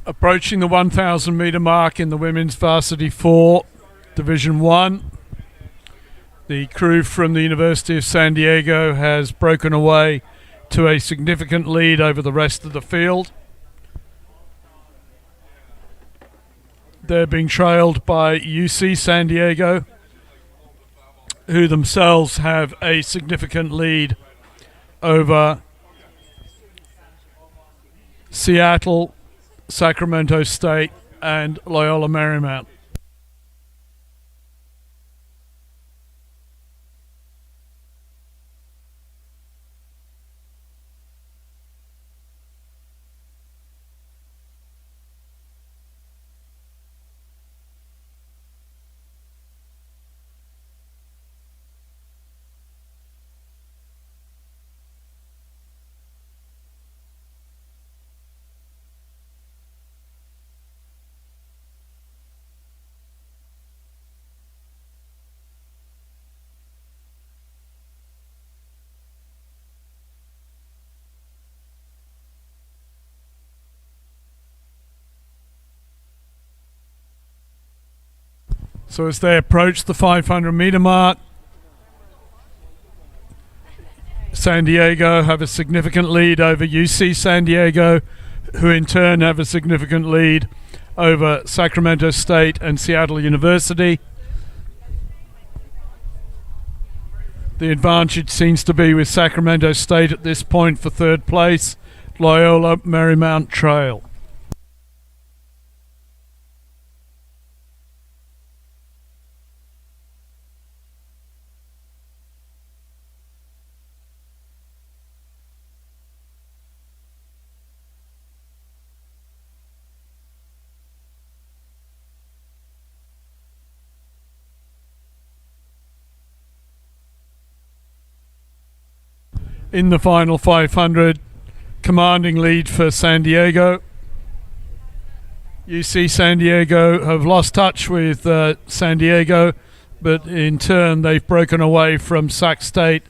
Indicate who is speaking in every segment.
Speaker 1: Approaching the 1,000 meter mark in the women's varsity 4 division 1, the crew from the University of San Diego has broken away to a significant lead over the rest of the field. They're being trailed by UC San Diego, who themselves have a significant lead over Seattle, Sacramento State, and Loyola Marymount. So as they approach the 500 meter mark, San Diego have a significant lead over UC San Diego, who in turn have a significant lead over Sacramento State and Seattle University. The advantage seems to be with Sacramento State at this point for third place. Loyola Marymount trail. In the final 500, commanding lead for San Diego. UC San Diego have lost touch with San Diego, but in turn they've broken away from Sac State,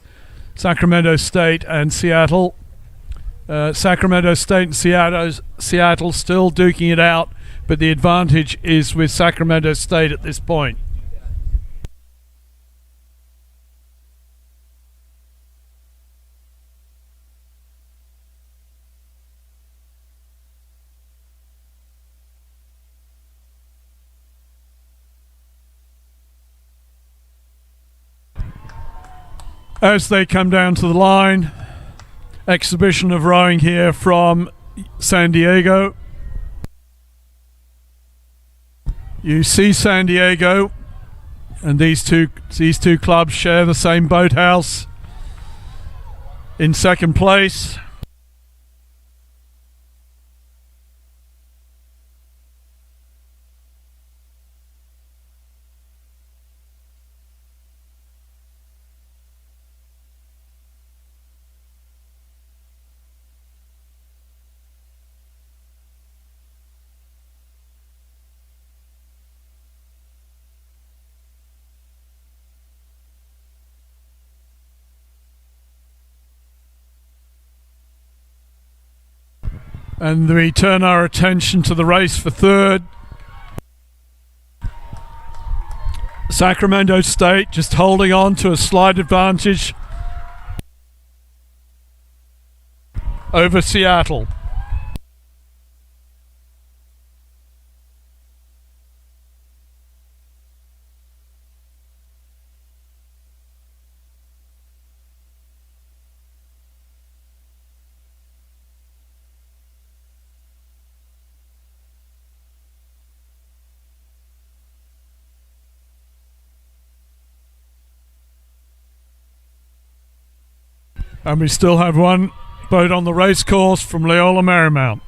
Speaker 1: Sacramento State and Seattle. Sacramento State and Seattle still duking it out, but the advantage is with Sacramento State at this point. As they come down to the line, exhibition of rowing here from San Diego. UC San Diego and these two clubs share the same boathouse. In second place, and we turn our attention to the race for third. Sacramento State just holding on to a slight advantage over Seattle. And we still have one boat on the race course from Loyola Marymount.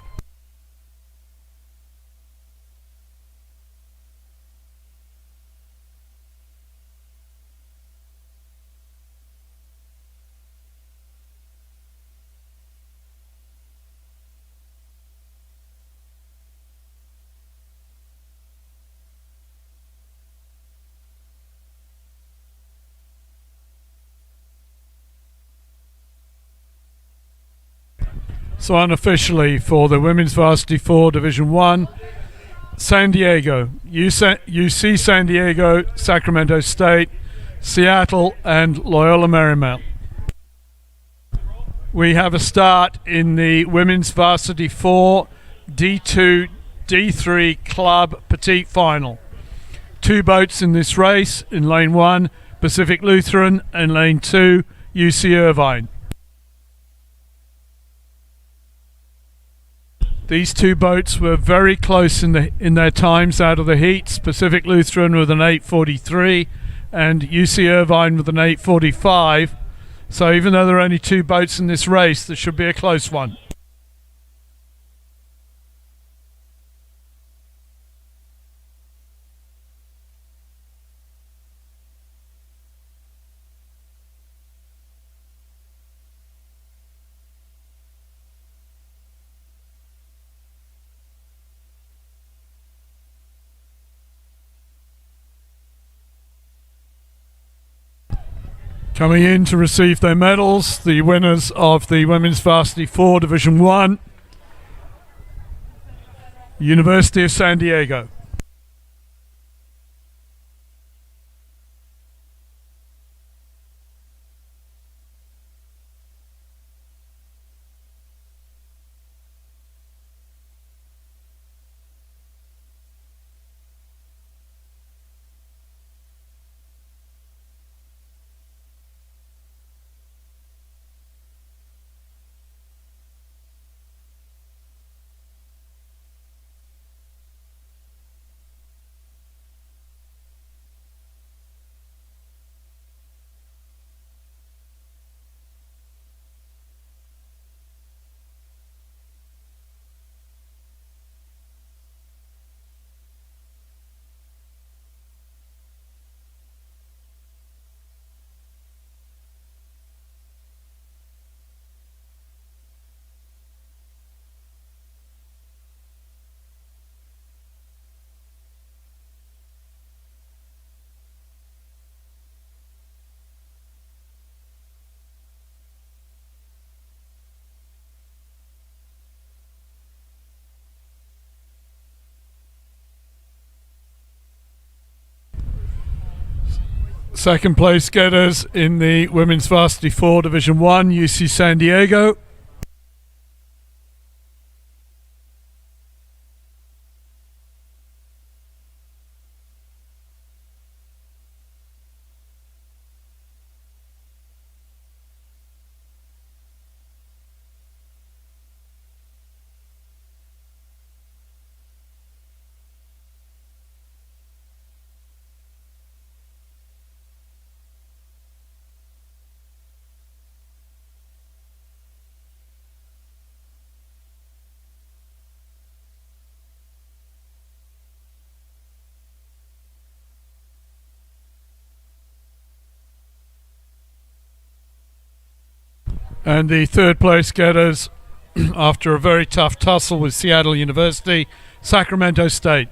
Speaker 1: So unofficially for the Women's Varsity 4 Division 1, San Diego, UC San Diego, Sacramento State, Seattle, and Loyola Marymount. We have a start in the Women's Varsity 4 D2 D3 Club Petite Final. 2 boats in this race. In lane 1, Pacific Lutheran, and lane 2, UC Irvine. These 2 boats were very close in their times out of the heats. Pacific Lutheran with an 8:43 and UC Irvine with an 8:45. So even though there are only 2 boats in this race, there should be a close one. Coming in to receive their medals, the winners of the Women's Varsity 4 Division 1, University of San Diego. Second place getters in the Women's Varsity 4 Division 1, UC San Diego. And the third place getters, after a very tough tussle with Seattle University, Sacramento State.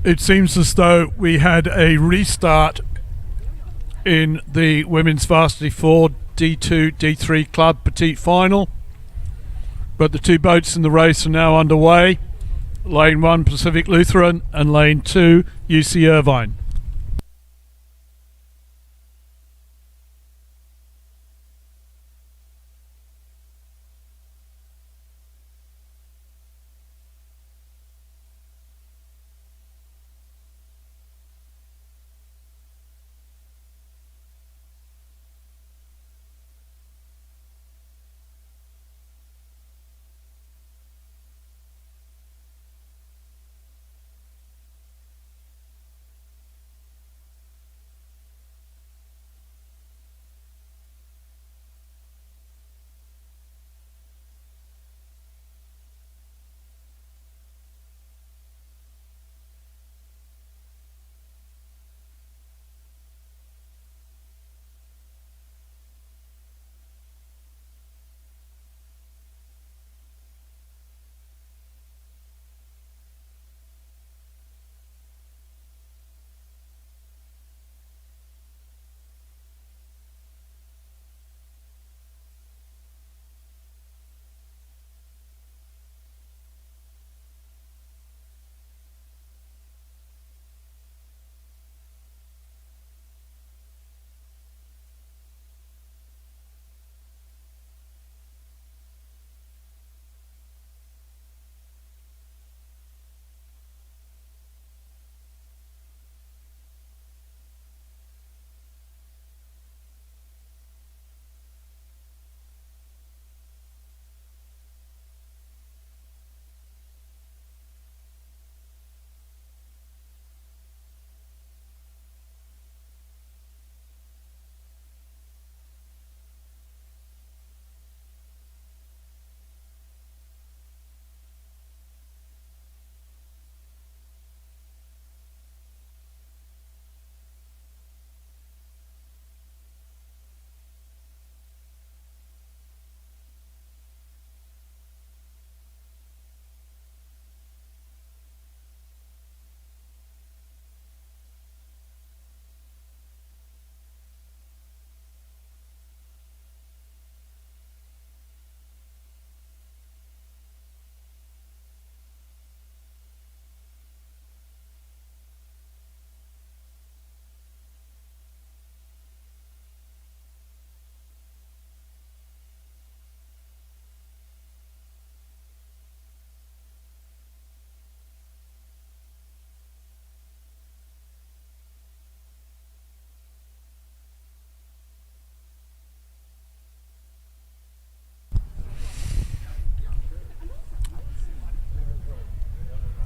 Speaker 1: It seems as though we had a restart in the women's varsity 4 D2 D3 club petite final, but the two boats in the race are now underway. Lane 1 Pacific Lutheran and lane 2 UC Irvine.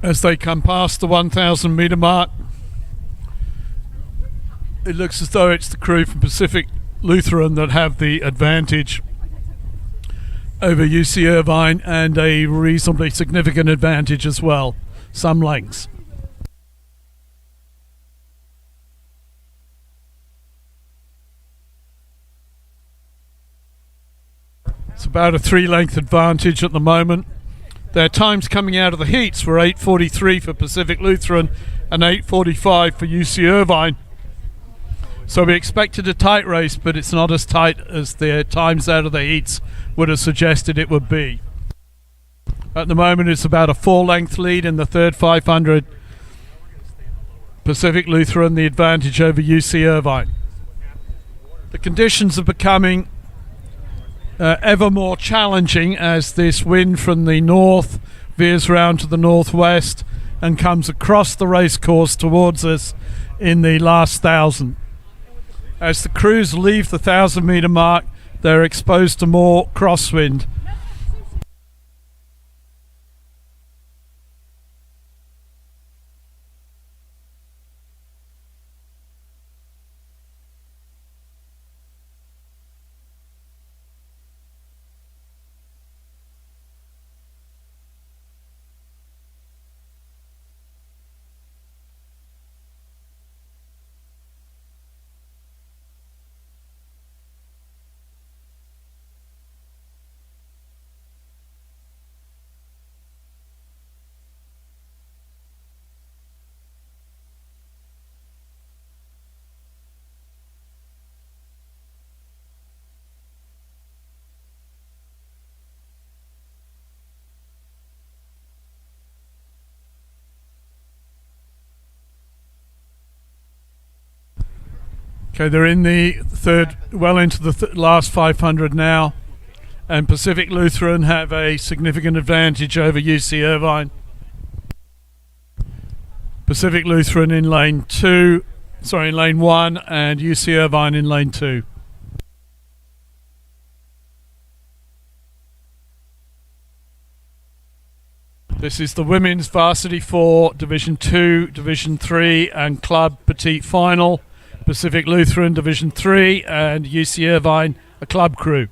Speaker 1: As they come past the 1,000 metre mark, it looks as though it's the crew from Pacific Lutheran that have the advantage over UC Irvine, and a reasonably significant advantage as well, some lengths. It's about a 3-length advantage at the moment. Their times coming out of the heats were 8:43 for Pacific Lutheran and 8:45 for UC Irvine. So we expected a tight race, but it's not as tight as their times out of the heats would have suggested it would be. At the moment it's about a 4-length lead in the third 500. Pacific Lutheran the advantage over UC Irvine. The conditions are becoming ever more challenging as this wind from the north veers round to the northwest and comes across the race course towards us in the last 1,000. As the crews leave the 1,000 metre mark, they're exposed to more crosswind. Okay, they're in the third, well into the last 500 now, and Pacific Lutheran have a significant advantage over UC Irvine. Pacific Lutheran in lane 1, and UC Irvine in lane 2. This is the Women's Varsity 4, Division 2, Division 3 and Club Petite Final. Pacific Lutheran Division 3 and UC Irvine a club crew.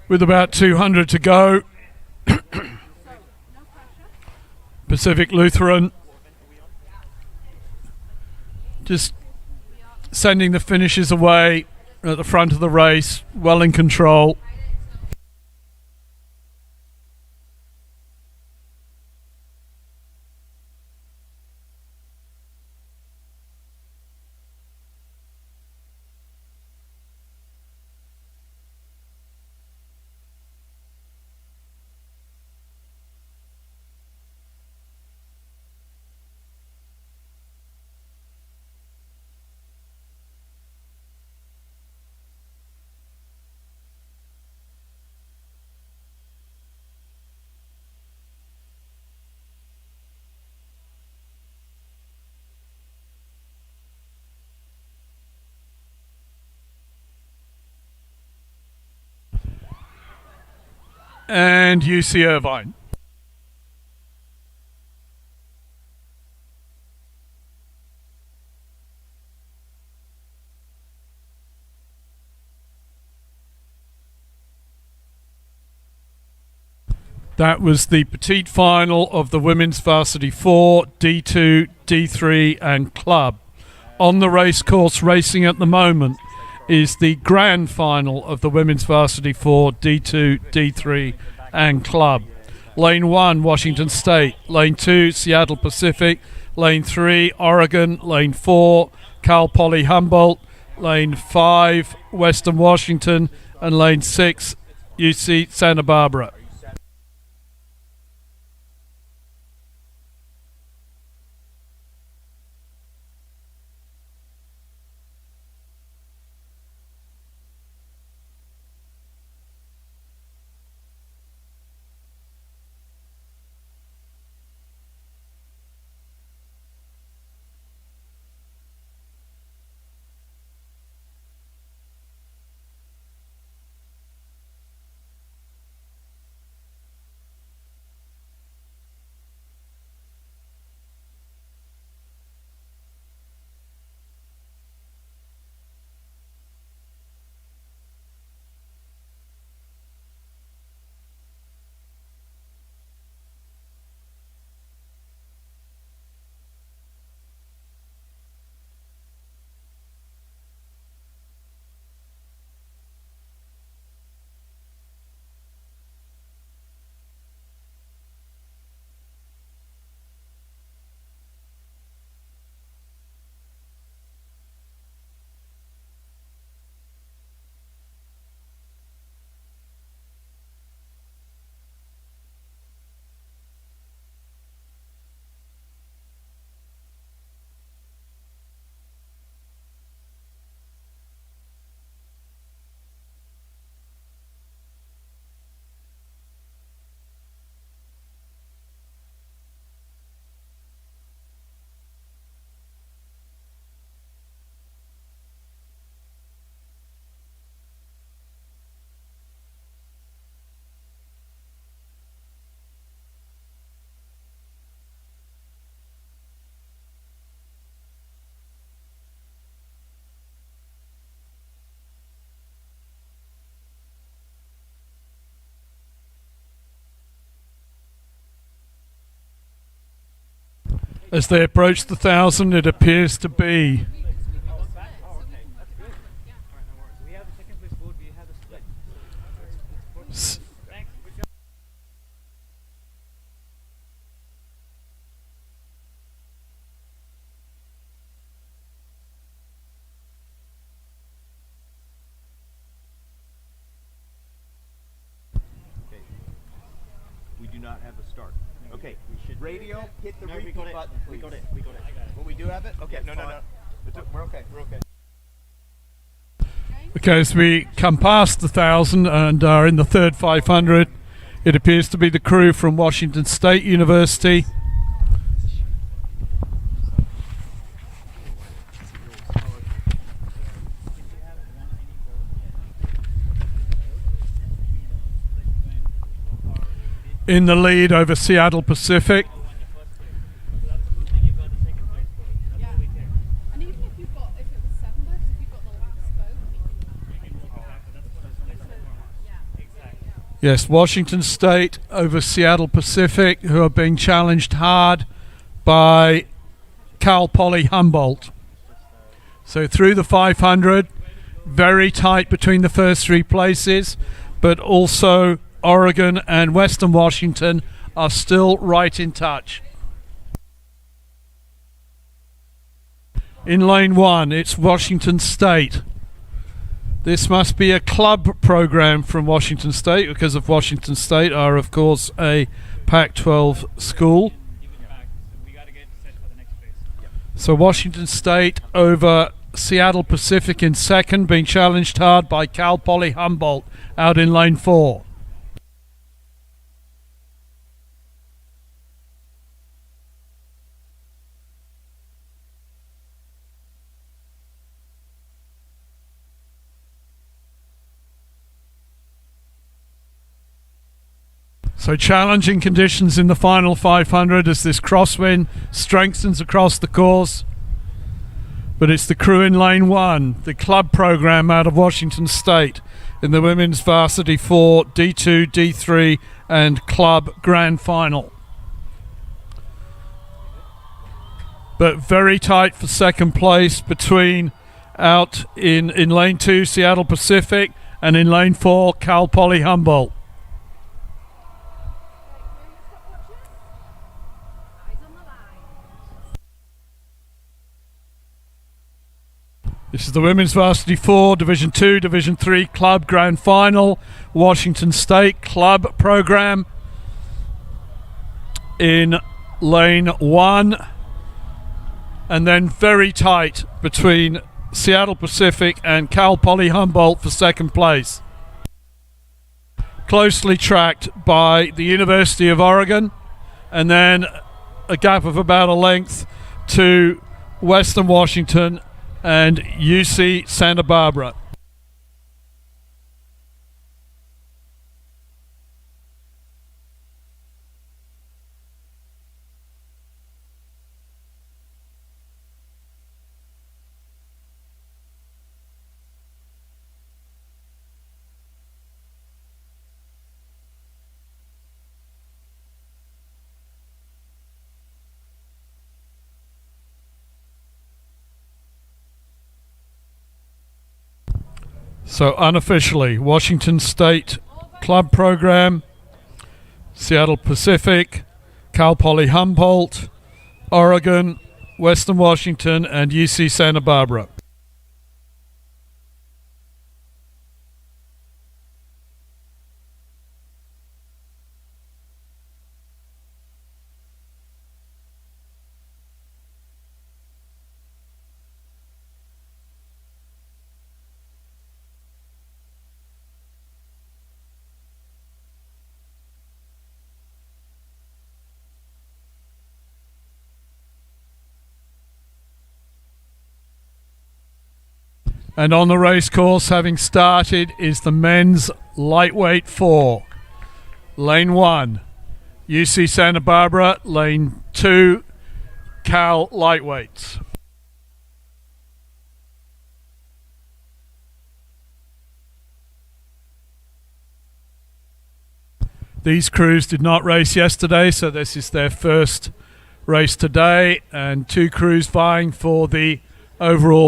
Speaker 1: With about 200 to go, Pacific Lutheran just sending the finishers away at the front of the race, well in control. And UC Irvine. That was the petite final of the Women's Varsity 4, D2, D3 and Club. On the race course racing at the moment is the grand final of the Women's Varsity 4, D2, D3 and Club. Lane 1, Washington State. Lane 2, Seattle Pacific. Lane 3, Oregon. Lane 4, Cal Poly Humboldt. Lane 5, Western Washington. And Lane 6, UC Santa Barbara. As they approach the 1,000, it appears to be
Speaker 2: have a start. Okay, radio, hit the repeat button, please.
Speaker 3: We got it.
Speaker 2: Well, we do have it? Okay, no. We're okay.
Speaker 1: Okay, as we come past the 1,000 and are in the third 500, it appears to be the crew from Washington State University. In the lead over Seattle Pacific. Yes, Washington State over Seattle Pacific, who are being challenged hard by Cal Poly Humboldt. So through the 500, very tight between the first three places, but also Oregon and Western Washington are still right in touch. In lane one, it's Washington State. This must be a club program from Washington State, because of Washington State are, of course, a Pac-12 school. So Washington State over Seattle Pacific in second, being challenged hard by Cal Poly Humboldt out in lane four. So challenging conditions in the final 500 as this crosswind strengthens across the course. But it's the crew in lane one, the club program out of Washington State in the women's varsity 4, D2, D3 and club grand final. But very tight for second place between out in lane 2 Seattle Pacific and in lane 4 Cal Poly Humboldt. This is the women's varsity 4, Division 2, Division 3 club grand final. Washington State club program in lane 1. And then very tight between Seattle Pacific and Cal Poly Humboldt for second place. Closely tracked by the University of Oregon, and then a gap of about a length to Western Washington and UC Santa Barbara. So unofficially, Washington State club program, Seattle Pacific, Cal Poly Humboldt, Oregon, Western Washington and UC Santa Barbara. And on the race course, having started, is the men's lightweight 4. Lane 1, UC Santa Barbara. Lane 2, Cal lightweights. These crews did not race yesterday, so this is their first race today, and 2 crews vying for the overall